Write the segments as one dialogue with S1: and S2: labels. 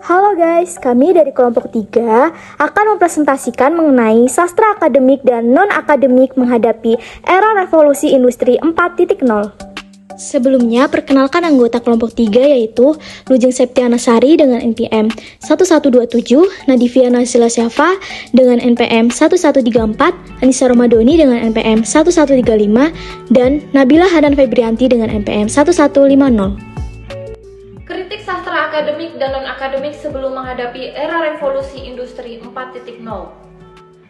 S1: Halo guys, kami dari kelompok 3 akan mempresentasikan mengenai sastra akademik dan non-akademik menghadapi era revolusi industri 4.0. Sebelumnya, perkenalkan anggota kelompok 3 yaitu Lujeng Septiana Sari dengan NPM 1127, Nadivia Nasila Syafa dengan NPM 1134, Anissa Romadoni dengan NPM 1135, dan Nabila Hanan Febrianti dengan NPM 1150.
S2: Kritik sastra akademik dan non-akademik sebelum menghadapi era revolusi industri 4.0.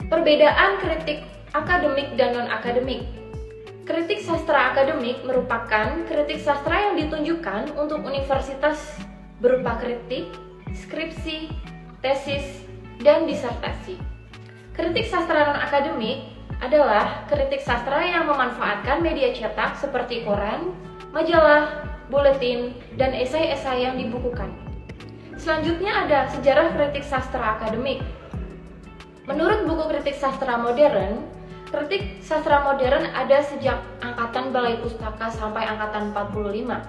S2: Perbedaan kritik akademik dan non-akademik. Kritik sastra akademik merupakan kritik sastra yang ditunjukkan untuk universitas berupa kritik, skripsi, tesis, dan disertasi. Kritik sastra non-akademik adalah kritik sastra yang memanfaatkan media cetak seperti koran, majalah, buletin, dan esai-esai yang dibukukan. Selanjutnya ada sejarah kritik sastra akademik. Menurut buku kritik sastra modern, kritik sastra modern ada sejak angkatan Balai Pustaka sampai angkatan 45.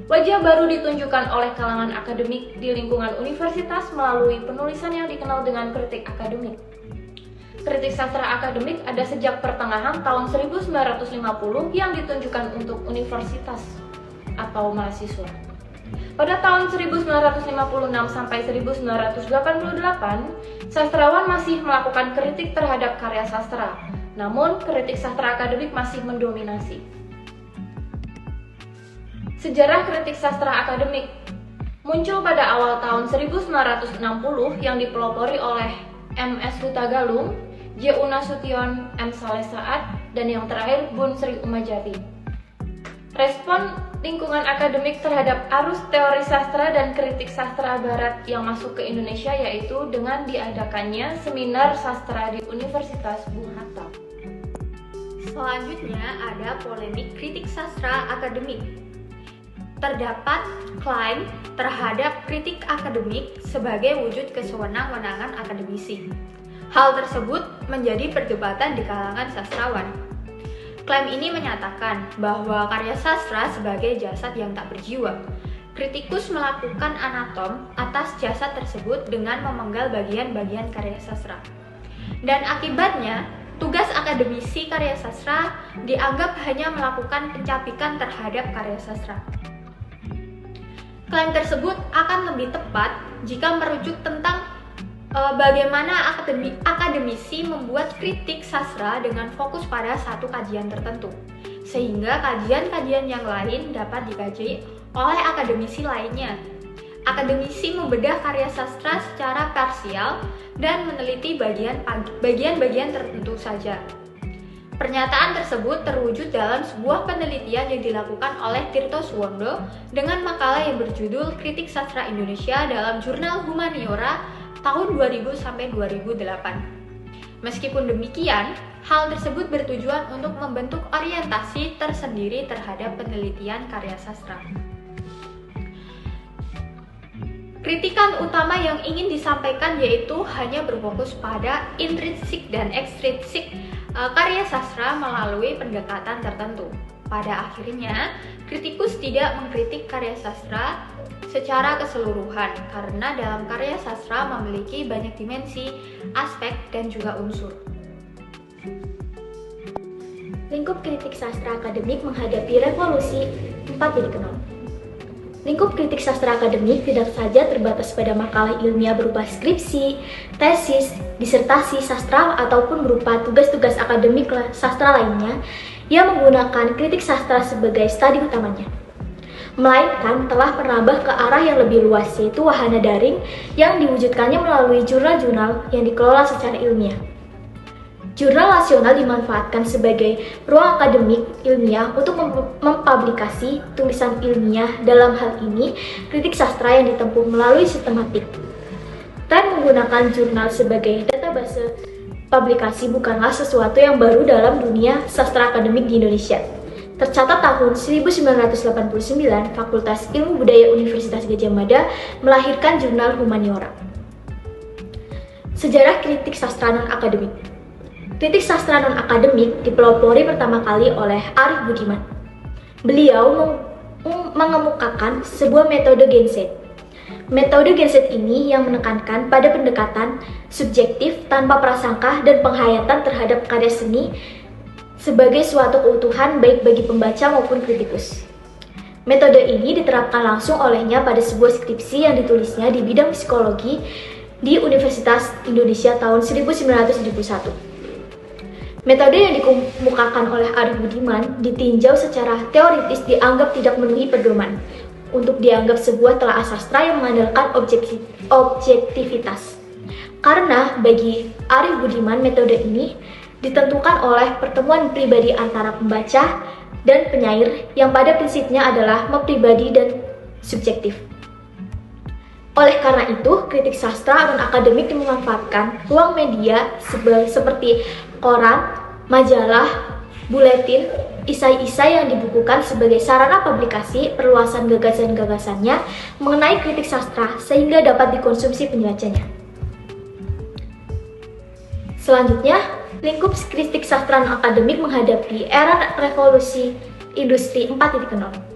S2: Wajah baru ditunjukkan oleh kalangan akademik di lingkungan universitas melalui penulisan yang dikenal dengan kritik akademik. Kritik sastra akademik ada sejak pertengahan tahun 1950 yang ditunjukkan untuk universitas atau mahasiswa. Pada tahun 1956 sampai 1988, sastrawan masih melakukan kritik terhadap karya sastra, namun kritik sastra akademik masih mendominasi. Sejarah kritik sastra akademik muncul pada awal tahun 1960 yang dipelopori oleh M.S. Hutagalung, J. U. Nasution, M. Saleh Saad, dan yang terakhir Bun Sri Umajati. Respon lingkungan akademik terhadap arus teori sastra dan kritik sastra barat yang masuk ke Indonesia yaitu dengan diadakannya seminar sastra di Universitas Bung Hatta.
S3: Selanjutnya ada polemik kritik sastra akademik. Terdapat klaim terhadap kritik akademik sebagai wujud kesewenang-wenangan akademisi. Hal tersebut menjadi perdebatan di kalangan sastrawan. Klaim ini menyatakan bahwa karya sastra sebagai jasad yang tak berjiwa. Kritikus melakukan anatom atas jasad tersebut dengan memenggal bagian-bagian karya sastra. Dan akibatnya, tugas akademisi karya sastra dianggap hanya melakukan pencapikan terhadap karya sastra. Klaim tersebut akan lebih tepat jika merujuk tentang bagaimana akademisi membuat kritik sastra dengan fokus pada satu kajian tertentu, sehingga kajian-kajian yang lain dapat dikaji oleh akademisi lainnya. Akademisi membedah karya sastra secara parsial dan meneliti bagian-bagian tertentu saja. Pernyataan tersebut terwujud dalam sebuah penelitian yang dilakukan oleh Tirto Suwondo dengan makalah yang berjudul Kritik Sastra Indonesia dalam Jurnal Humaniora tahun 2000 sampai 2008. Meskipun demikian, hal tersebut bertujuan untuk membentuk orientasi tersendiri terhadap penelitian karya sastra. Kritikan utama yang ingin disampaikan yaitu hanya berfokus pada intrinsik dan ekstrinsik karya sastra melalui pendekatan tertentu. Pada akhirnya, kritikus tidak mengkritik karya sastra secara keseluruhan karena dalam karya sastra memiliki banyak dimensi, aspek, dan juga unsur.
S1: Lingkup kritik sastra akademik menghadapi revolusi 4.0. Lingkup kritik sastra akademik tidak saja terbatas pada makalah ilmiah berupa skripsi, tesis, disertasi sastra ataupun berupa tugas-tugas akademik sastra lainnya yang menggunakan kritik sastra sebagai studi utamanya, melainkan telah merambah ke arah yang lebih luas yaitu wahana daring yang diwujudkannya melalui jurnal-jurnal yang dikelola secara ilmiah. Jurnal nasional dimanfaatkan sebagai ruang akademik ilmiah untuk mempublikasi tulisan ilmiah. Dalam hal ini, kritik sastra yang ditempuh melalui sistematik. Tren menggunakan jurnal sebagai database publikasi bukanlah sesuatu yang baru dalam dunia sastra akademik di Indonesia. Tercatat tahun 1989, Fakultas Ilmu Budaya Universitas Gadjah Mada melahirkan jurnal Humaniora. Sejarah kritik sastra non-akademik. Kritik sastra non-akademik dipelopori pertama kali oleh Arif Budiman. Beliau mengemukakan sebuah metode genset. Metode genset ini yang menekankan pada pendekatan subjektif tanpa prasangka dan penghayatan terhadap karya seni sebagai suatu keutuhan baik bagi pembaca maupun kritikus. Metode ini diterapkan langsung olehnya pada sebuah skripsi yang ditulisnya di bidang psikologi di Universitas Indonesia tahun 1971. Metode yang dikemukakan oleh Arif Budiman ditinjau secara teoritis dianggap tidak memenuhi pedoman untuk dianggap sebuah telaah sastra yang mengandalkan objektivitas. Karena bagi Arif Budiman metode ini ditentukan oleh pertemuan pribadi antara pembaca dan penyair yang pada prinsipnya adalah mempribadi dan subjektif. Oleh karena itu, kritik sastra non-akademik memanfaatkan ruang media seperti koran, majalah, buletin, isai-isai yang dibukukan sebagai sarana publikasi perluasan gagasan-gagasannya mengenai kritik sastra sehingga dapat dikonsumsi pembacanya. Selanjutnya, lingkup kritik sastra non-akademik menghadapi era revolusi industri 4.0.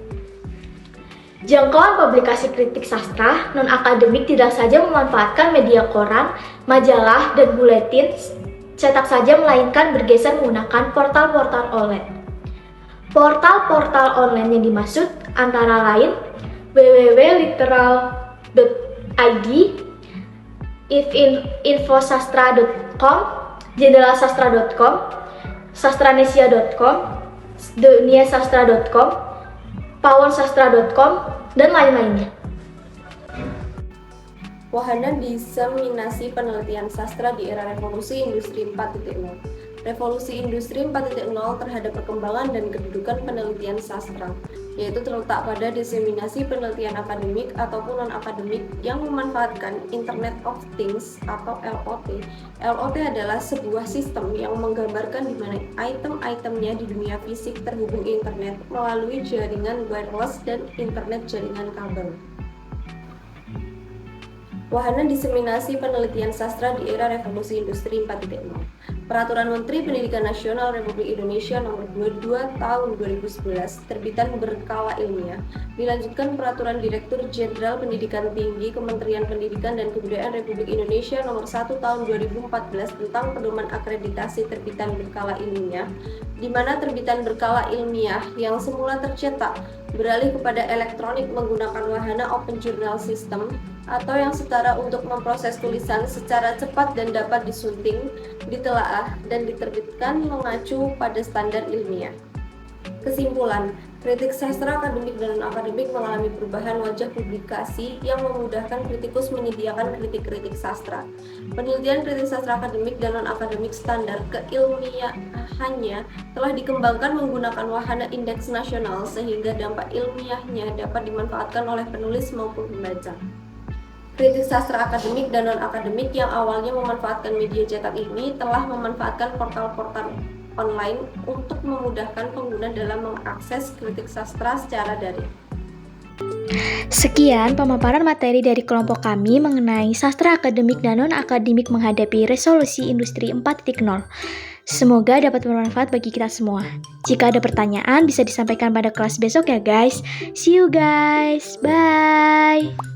S1: Jangkauan publikasi kritik sastra non-akademik tidak saja memanfaatkan media koran, majalah, dan buletin cetak saja, melainkan bergeser menggunakan portal-portal online. Portal-portal online yang dimaksud antara lain www.literal.id, infosastra.com, jendelasastra.com, sastranesia.com, duniasastra.com, pawonsastra.com, dan lain-lainnya.
S4: Wahana diseminasi penelitian sastra di era revolusi industri 4.0. Revolusi industri 4.0 terhadap perkembangan dan kedudukan penelitian sastra, yaitu terletak pada diseminasi penelitian akademik ataupun non-akademik yang memanfaatkan Internet of Things atau LOT. LOT adalah sebuah sistem yang menggambarkan di mana item-itemnya di dunia fisik terhubung internet melalui jaringan wireless dan internet jaringan kabel. Wahana diseminasi penelitian sastra di era revolusi industri 4.0. Peraturan Menteri Pendidikan Nasional Republik Indonesia Nomor 22 Tahun 2011 terbitan berkala ilmiah, dilanjutkan Peraturan Direktur Jenderal Pendidikan Tinggi Kementerian Pendidikan dan Kebudayaan Republik Indonesia Nomor 1 Tahun 2014 tentang pedoman akreditasi terbitan berkala ilmiah, di mana terbitan berkala ilmiah yang semula tercetak beralih kepada elektronik menggunakan wahana Open Journal System atau yang setara untuk memproses tulisan secara cepat dan dapat disunting, ditelaah, dan diterbitkan mengacu pada standar ilmiah. Kesimpulan, kritik sastra akademik dan non-akademik mengalami perubahan wajah publikasi yang memudahkan kritikus menyediakan kritik-kritik sastra. Penelitian kritik sastra akademik dan non-akademik standar keilmiahannya telah dikembangkan menggunakan wahana indeks nasional sehingga dampak ilmiahnya dapat dimanfaatkan oleh penulis maupun pembaca. Kritik sastra akademik dan non-akademik yang awalnya memanfaatkan media cetak ini telah memanfaatkan portal-portal online untuk memudahkan pengguna dalam mengakses kritik sastra secara daring.
S1: Sekian pemaparan materi dari kelompok kami mengenai sastra akademik dan non-akademik menghadapi revolusi industri 4.0. Semoga dapat bermanfaat bagi kita semua. Jika ada pertanyaan bisa disampaikan pada kelas besok ya guys. See you guys. Bye.